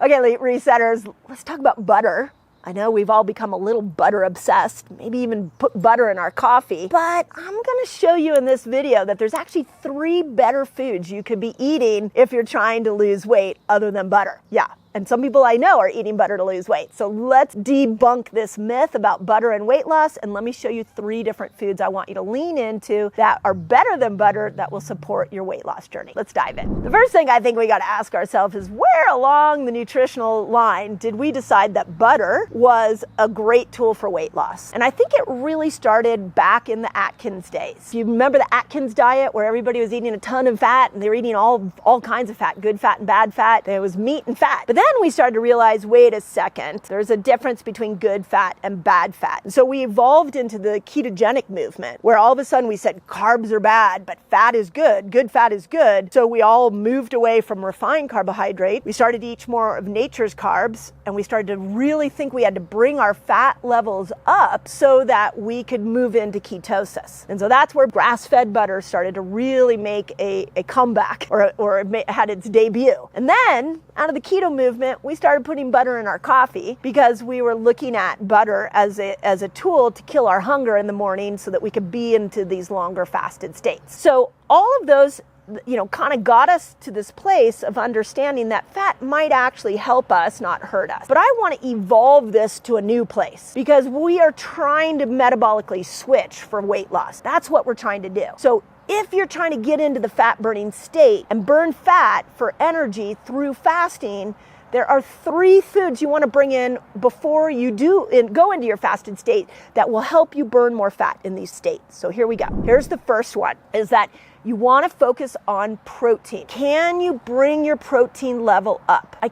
Okay, late resetters, let's talk about butter. I know we've all become a little butter obsessed, maybe even put butter in our coffee, but I'm gonna show you in this video that there's actually 3 better foods you could be eating if you're trying to lose weight other than butter. Yeah. And some people I know are eating butter to lose weight. So let's debunk this myth about butter and weight loss, and let me show you 3 different foods I want you to lean into that are better than butter that will support your weight loss journey. Let's dive in. The first thing I think we gotta ask ourselves is, where along the nutritional line did we decide that butter was a great tool for weight loss? And I think it really started back in the Atkins days. You remember the Atkins diet where everybody was eating a ton of fat and they were eating all kinds of fat, good fat and bad fat. There was meat and fat. But then we started to realize, wait a second, there's a difference between good fat and bad fat. And so we evolved into the ketogenic movement, where all of a sudden we said carbs are bad, but fat is good fat is good. So we all moved away from refined carbohydrate. We started to eat more of nature's carbs, and we started to really think we had to bring our fat levels up so that we could move into ketosis. And so that's where grass-fed butter started to really make a comeback, or it had its debut. And then out of the keto movement, we started putting butter in our coffee because we were looking at butter as a tool to kill our hunger in the morning so that we could be into these longer fasted states. So all of those, kind of got us to this place of understanding that fat might actually help us, not hurt us. But I want to evolve this to a new place because we are trying to metabolically switch for weight loss. That's what we're trying to do. So if you're trying to get into the fat burning state and burn fat for energy through fasting, there are 3 foods you want to bring in before you go into your fasted state that will help you burn more fat in these states. So here we go. Here's the first one, is that you want to focus on protein. Can you bring your protein level up? I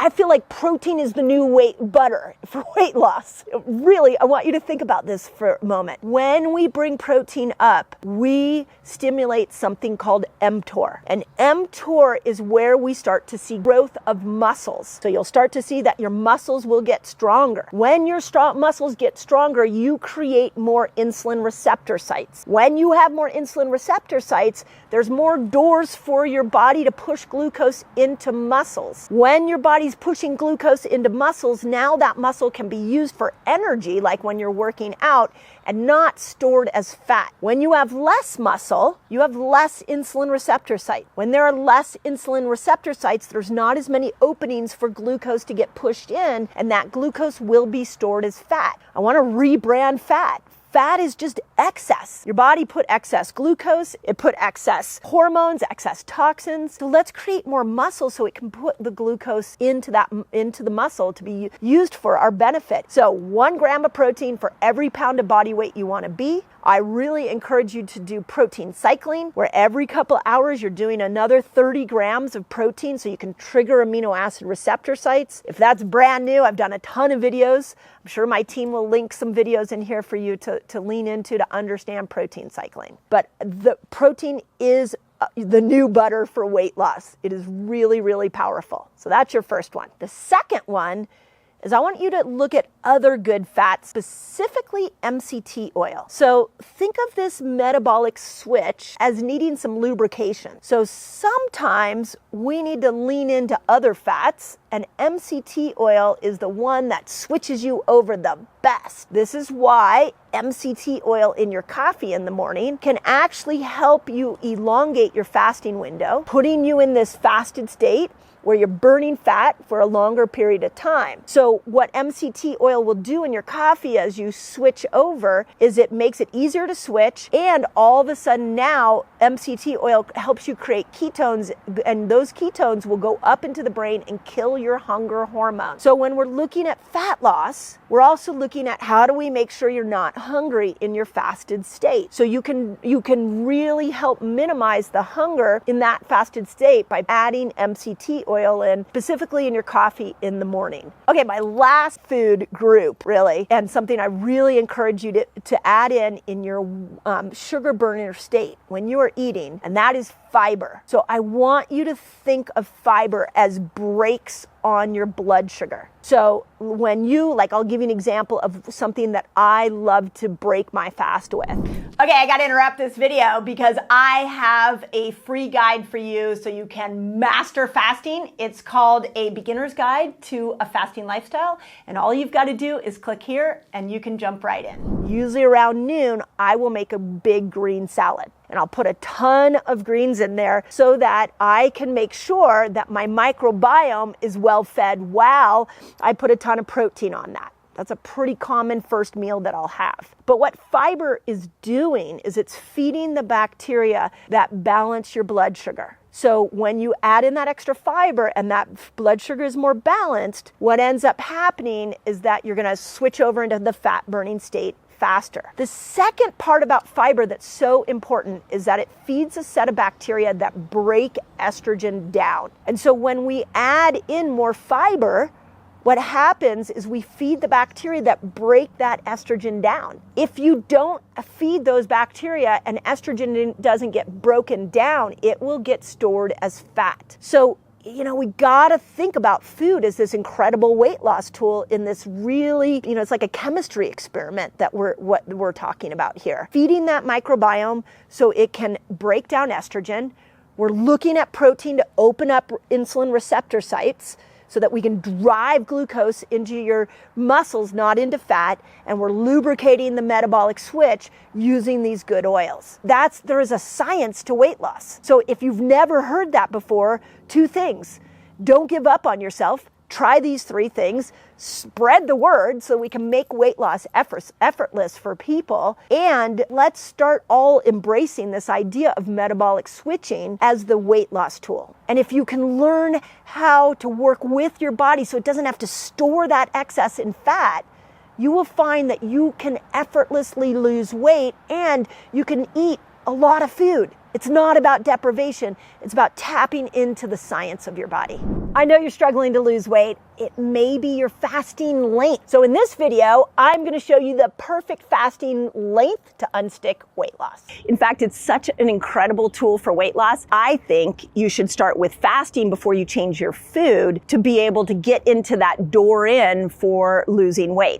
feel like protein is the new butter for weight loss. Really, I want you to think about this for a moment. When we bring protein up, we stimulate something called mTOR. And mTOR is where we start to see growth of muscles. So you'll start to see that your muscles will get stronger. When your muscles get stronger, you create more insulin receptor sites. When you have more insulin receptor sites, there's more doors for your body to push glucose into muscles. When your body's pushing glucose into muscles, now that muscle can be used for energy, like when you're working out, and not stored as fat. When you have less muscle, you have less insulin receptor sites. When there are less insulin receptor sites, there's not as many openings for glucose to get pushed in, and that glucose will be stored as fat. I want to rebrand fat. Fat is just excess. Your body put excess glucose, it put excess hormones, excess toxins. So let's create more muscle so it can put the glucose into the muscle to be used for our benefit. So 1 gram of protein for every pound of body weight you want to be. I really encourage you to do protein cycling, where every couple of hours you're doing another 30 grams of protein so you can trigger amino acid receptor sites. If that's brand new, I've done a ton of videos. I'm sure my team will link some videos in here for you to lean into to understand protein cycling. But the protein is the new butter for weight loss. It is really, really powerful. So that's your first one. The second one is I want you to look at other good fats, specifically MCT oil. So think of this metabolic switch as needing some lubrication. So sometimes we need to lean into other fats, and MCT oil is the one that switches you over the best. This is why MCT oil in your coffee in the morning can actually help you elongate your fasting window, putting you in this fasted state where you're burning fat for a longer period of time. So what MCT oil will do in your coffee as you switch over is it makes it easier to switch, and all of a sudden now MCT oil helps you create ketones, and those ketones will go up into the brain and kill your hunger hormone. So when we're looking at fat loss, we're also looking at how do we make sure you're not hungry in your fasted state. So you can really help minimize the hunger in that fasted state by adding MCT oil in, specifically in your coffee in the morning. Okay, my last food group, really, and something I really encourage you to add in your sugar burner state when you are eating, and that is fiber. So I want you to think of fiber as brakes on your blood sugar. So when you, like, I'll give you an example of something that I love to break my fast with. Okay, I gotta interrupt this video because I have a free guide for you so you can master fasting. It's called A Beginner's Guide to a Fasting Lifestyle. And all you've got to do is click here and you can jump right in. Usually around noon, I will make a big green salad. And I'll put a ton of greens in there so that I can make sure that my microbiome is well fed while I put a ton of protein on that. That's a pretty common first meal that I'll have. But what fiber is doing is it's feeding the bacteria that balance your blood sugar. So when you add in that extra fiber and that blood sugar is more balanced, what ends up happening is that you're gonna switch over into the fat burning state faster. The second part about fiber that's so important is that it feeds a set of bacteria that break estrogen down. And so when we add in more fiber, what happens is we feed the bacteria that break that estrogen down. If you don't feed those bacteria and estrogen doesn't get broken down, it will get stored as fat. So we gotta think about food as this incredible weight loss tool in this really, it's like a chemistry experiment that we're talking about here. Feeding that microbiome so it can break down estrogen. We're looking at protein to open up insulin receptor sites so that we can drive glucose into your muscles, not into fat, and we're lubricating the metabolic switch using these good oils. There is a science to weight loss. So if you've never heard that before, 2 things. Don't give up on yourself. Try these 3 things. Spread the word so we can make weight loss effortless for people. And let's start all embracing this idea of metabolic switching as the weight loss tool. And if you can learn how to work with your body so it doesn't have to store that excess in fat, you will find that you can effortlessly lose weight and you can eat a lot of food. It's not about deprivation. It's about tapping into the science of your body. I know you're struggling to lose weight. It may be your fasting length. So in this video, I'm going to show you the perfect fasting length to unstick weight loss. In fact, it's such an incredible tool for weight loss. I think you should start with fasting before you change your food to be able to get into that door in for losing weight.